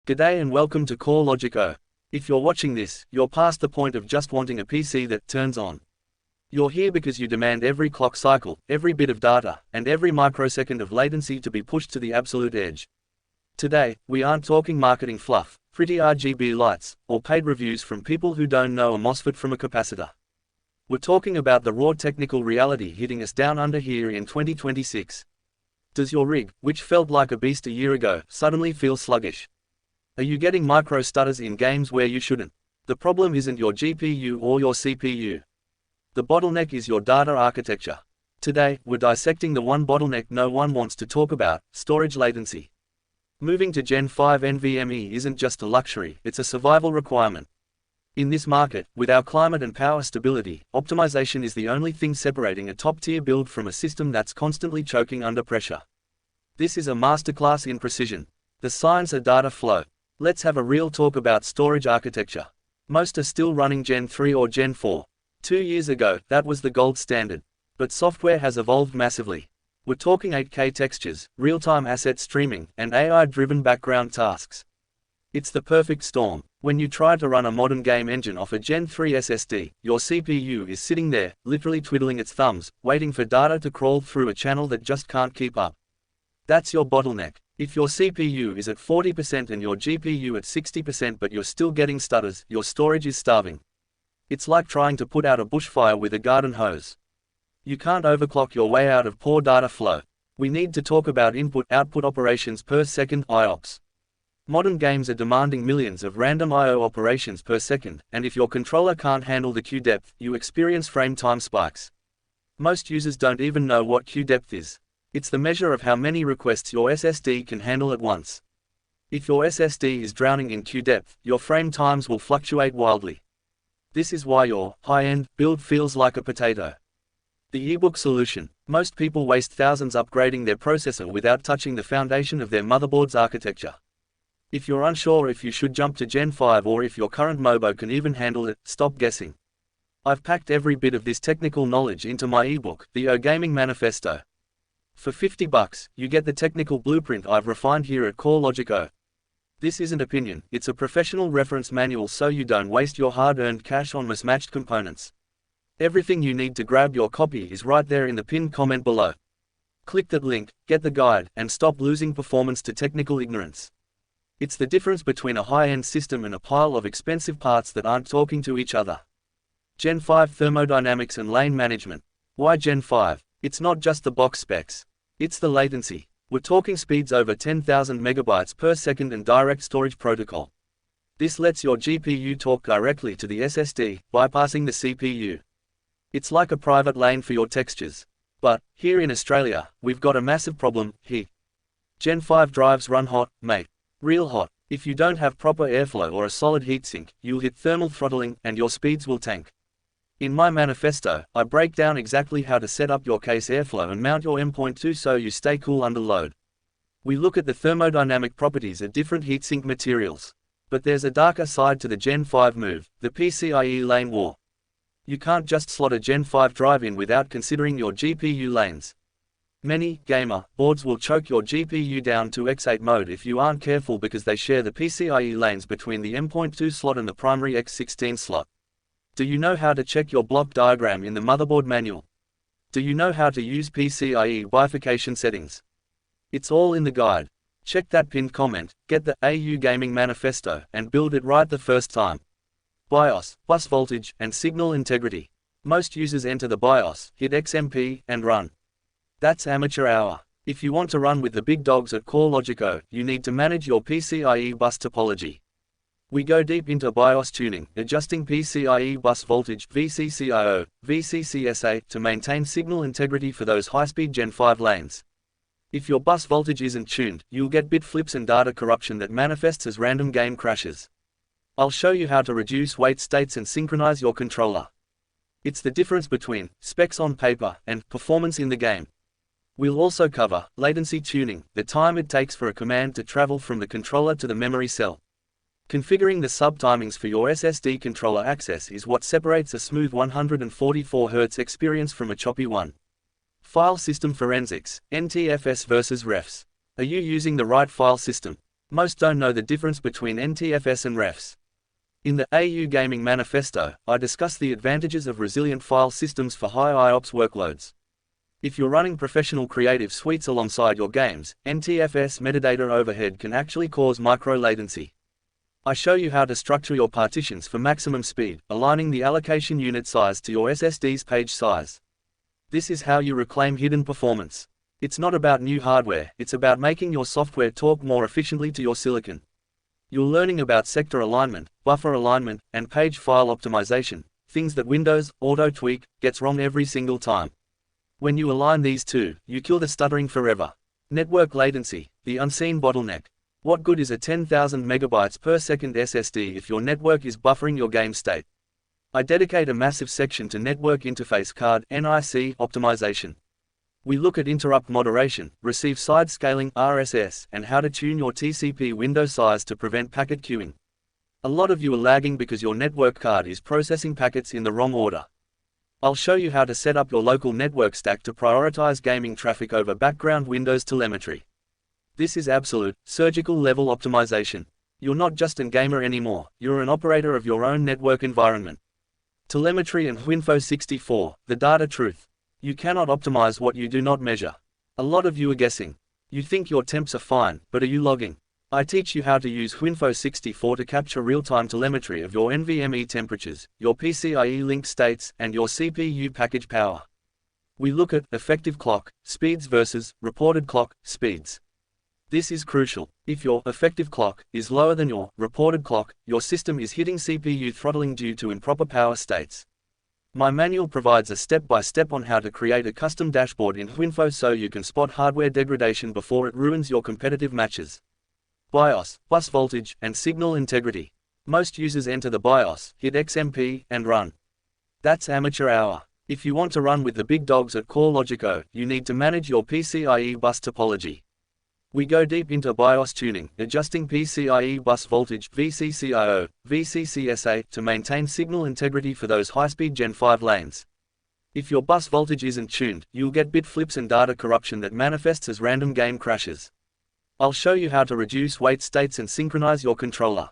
G'day and welcome to CoreLogic O. If you're watching this, you're past the point of just wanting a PC that turns on. You're here because you demand every clock cycle, every bit of data, and every microsecond of latency to be pushed to the absolute edge. Today, we aren't talking marketing fluff, pretty RGB lights, or paid reviews from people who don't know a MOSFET from a capacitor. We're talking about the raw technical reality hitting us down under here in 2026. Does your rig, which felt like a beast a year ago, suddenly feel sluggish? Are you getting micro-stutters in games where you shouldn't? The problem isn't your GPU or your CPU. The bottleneck is your data architecture. Today, we're dissecting the one bottleneck no one wants to talk about: storage latency. Moving to Gen 5 NVMe isn't just a luxury, it's a survival requirement. In this market, with our climate and power stability, optimization is the only thing separating a top-tier build from a system that's constantly choking under pressure. This is a masterclass in precision. The science of data flow. Let's have a real talk about storage architecture. Most are still running Gen 3 or Gen 4. 2 years ago, that was the gold standard. But software has evolved massively. We're talking 8K textures, real-time asset streaming, and AI-driven background tasks. It's the perfect storm. When you try to run a modern game engine off a Gen 3 SSD, your CPU is sitting there, literally twiddling its thumbs, waiting for data to crawl through a channel that just can't keep up. That's your bottleneck. If your CPU is at 40% and your GPU at 60% but you're still getting stutters, your storage is starving. It's like trying to put out a bushfire with a garden hose. You can't overclock your way out of poor data flow. We need to talk about input-output operations per second, IOPS. Modern games are demanding millions of random I/O operations per second, and if your controller can't handle the queue depth, you experience frame time spikes. Most users don't even know what queue depth is. It's the measure of how many requests your SSD can handle at once. If your SSD is drowning in queue depth, your frame times will fluctuate wildly. This is why your high-end build feels like a potato. The ebook solution. Most people waste thousands upgrading their processor without touching the foundation of their motherboard's architecture. If you're unsure if you should jump to Gen 5 or if your current MOBO can even handle it, stop guessing. I've packed every bit of this technical knowledge into my ebook, the O Gaming Manifesto. For $50, you get the technical blueprint I've refined here at CoreLogic O. This isn't opinion, it's a professional reference manual so you don't waste your hard-earned cash on mismatched components. Everything you need to grab your copy is right there in the pinned comment below. Click that link, get the guide, and stop losing performance to technical ignorance. It's the difference between a high-end system and a pile of expensive parts that aren't talking to each other. Gen 5 thermodynamics and lane management. Why Gen 5? It's not just the box specs. It's the latency. We're talking speeds over 10,000 megabytes per second and direct storage protocol. This lets your GPU talk directly to the SSD, bypassing the CPU. It's like a private lane for your textures. But, here in Australia, we've got a massive problem: heat. Gen 5 drives run hot, mate. Real hot. If you don't have proper airflow or a solid heatsink, you'll hit thermal throttling, and your speeds will tank. In my manifesto, I break down exactly how to set up your case airflow and mount your M.2 so you stay cool under load. We look at the thermodynamic properties of different heatsink materials. But there's a darker side to the Gen 5 move, the PCIe lane war. You can't just slot a Gen 5 drive in without considering your GPU lanes. Many gamer boards will choke your GPU down to X8 mode if you aren't careful because they share the PCIe lanes between the M.2 slot and the primary X16 slot. Do you know how to check your block diagram in the motherboard manual? Do you know how to use PCIe bifurcation settings? It's all in the guide. Check that pinned comment, get the AU Gaming Manifesto, and build it right the first time. BIOS, bus voltage, and signal integrity. Most users enter the BIOS, hit XMP, and run. That's amateur hour. If you want to run with the big dogs at CoreLogic O, you need to manage your PCIe bus topology. We go deep into BIOS tuning, adjusting PCIe bus voltage VCCIO, VCCSA to maintain signal integrity for those high-speed Gen 5 lanes. If your bus voltage isn't tuned, you'll get bit flips and data corruption that manifests as random game crashes. I'll show you how to reduce wait states and synchronize your controller. It's the difference between specs on paper and performance in the game. We'll also cover latency tuning, the time it takes for a command to travel from the controller to the memory cell. Configuring the subtimings for your SSD controller access is what separates a smooth 144 Hz experience from a choppy one. File system forensics, NTFS versus refs. Are you using the right file system? Most don't know the difference between NTFS and refs. In the AU Gaming Manifesto, I discuss the advantages of resilient file systems for high IOPS workloads. If you're running professional creative suites alongside your games, NTFS metadata overhead can actually cause micro-latency. I show you how to structure your partitions for maximum speed, aligning the allocation unit size to your SSD's page size. This is how you reclaim hidden performance. It's not about new hardware, it's about making your software talk more efficiently to your silicon. You're learning about sector alignment, buffer alignment, and page file optimization, things that Windows Auto Tweak gets wrong every single time. When you align these two, you kill the stuttering forever. Network latency, the unseen bottleneck. What good is a 10,000 megabytes per second SSD if your network is buffering your game state? I dedicate a massive section to network interface card (NIC) optimization. We look at interrupt moderation, receive side scaling (RSS), and how to tune your TCP window size to prevent packet queuing. A lot of you are lagging because your network card is processing packets in the wrong order. I'll show you how to set up your local network stack to prioritize gaming traffic over background Windows telemetry. This is absolute, surgical level optimization. You're not just a gamer anymore, you're an operator of your own network environment. Telemetry and Winfo64, the data truth. You cannot optimize what you do not measure. A lot of you are guessing. You think your temps are fine, but are you logging? I teach you how to use Winfo64 to capture real-time telemetry of your NVMe temperatures, your PCIe link states, and your CPU package power. We look at effective clock speeds versus reported clock speeds. This is crucial. If your effective clock is lower than your reported clock, your system is hitting CPU throttling due to improper power states. My manual provides a step-by-step on how to create a custom dashboard in Winfo so you can spot hardware degradation before it ruins your competitive matches. BIOS, bus voltage, and signal integrity. Most users enter the BIOS, hit XMP, and run. That's amateur hour. If you want to run with the big dogs at CoreLogic, you need to manage your PCIe bus topology. We go deep into BIOS tuning, adjusting PCIe bus voltage (VCCIO, VCCSA) to maintain signal integrity for those high-speed Gen 5 lanes. If your bus voltage isn't tuned, you'll get bit flips and data corruption that manifests as random game crashes. I'll show you how to reduce wait states and synchronize your controller.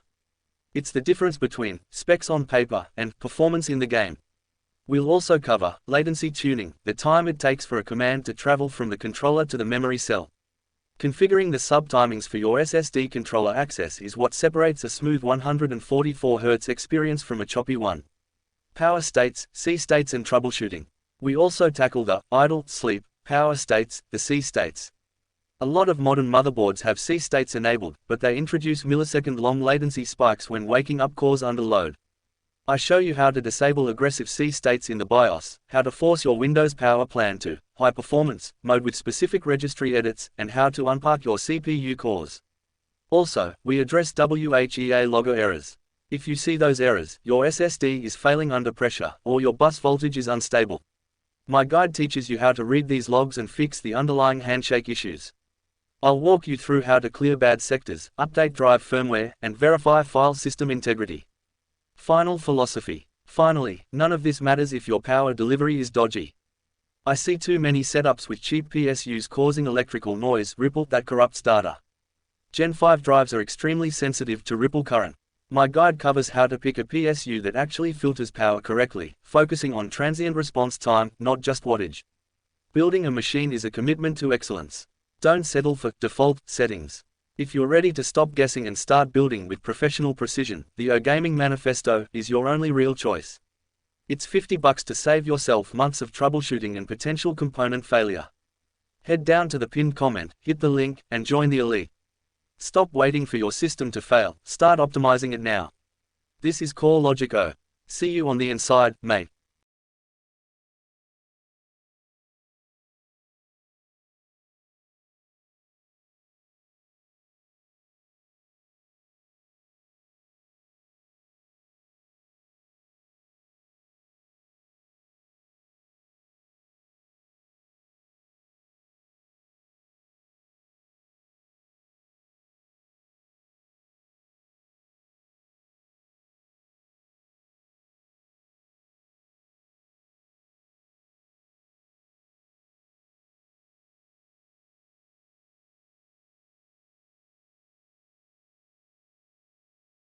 It's the difference between specs on paper and performance in the game. We'll also cover latency tuning, the time it takes for a command to travel from the controller to the memory cell. Configuring the subtimings for your SSD controller access is what separates a smooth 144 Hz experience from a choppy one. Power states, C states, and troubleshooting. We also tackle the idle, sleep, power states, the C states. A lot of modern motherboards have C states enabled, but they introduce millisecond-long latency spikes when waking up cores under load. I show you how to disable aggressive C states in the BIOS, how to force your Windows power plan to high performance mode with specific registry edits, and how to unpark your CPU cores. Also, we address WHEA logger errors. If you see those errors, your SSD is failing under pressure, or your bus voltage is unstable. My guide teaches you how to read these logs and fix the underlying handshake issues. I'll walk you through how to clear bad sectors, update drive firmware, and verify file system integrity. Final philosophy. Finally, none of this matters if your power delivery is dodgy. I see too many setups with cheap PSUs causing electrical noise ripple that corrupts data. Gen 5 drives are extremely sensitive to ripple current. My guide covers how to pick a PSU that actually filters power correctly, focusing on transient response time, not just wattage. Building a machine is a commitment to excellence. Don't settle for default settings. If you're ready to stop guessing and start building with professional precision, the AU Gaming Manifesto is your only real choice. It's $50 to save yourself months of troubleshooting and potential component failure. Head down to the pinned comment, hit the link, and join the elite. Stop waiting for your system to fail, start optimizing it now. This is CoreLogic. See you on the inside, mate.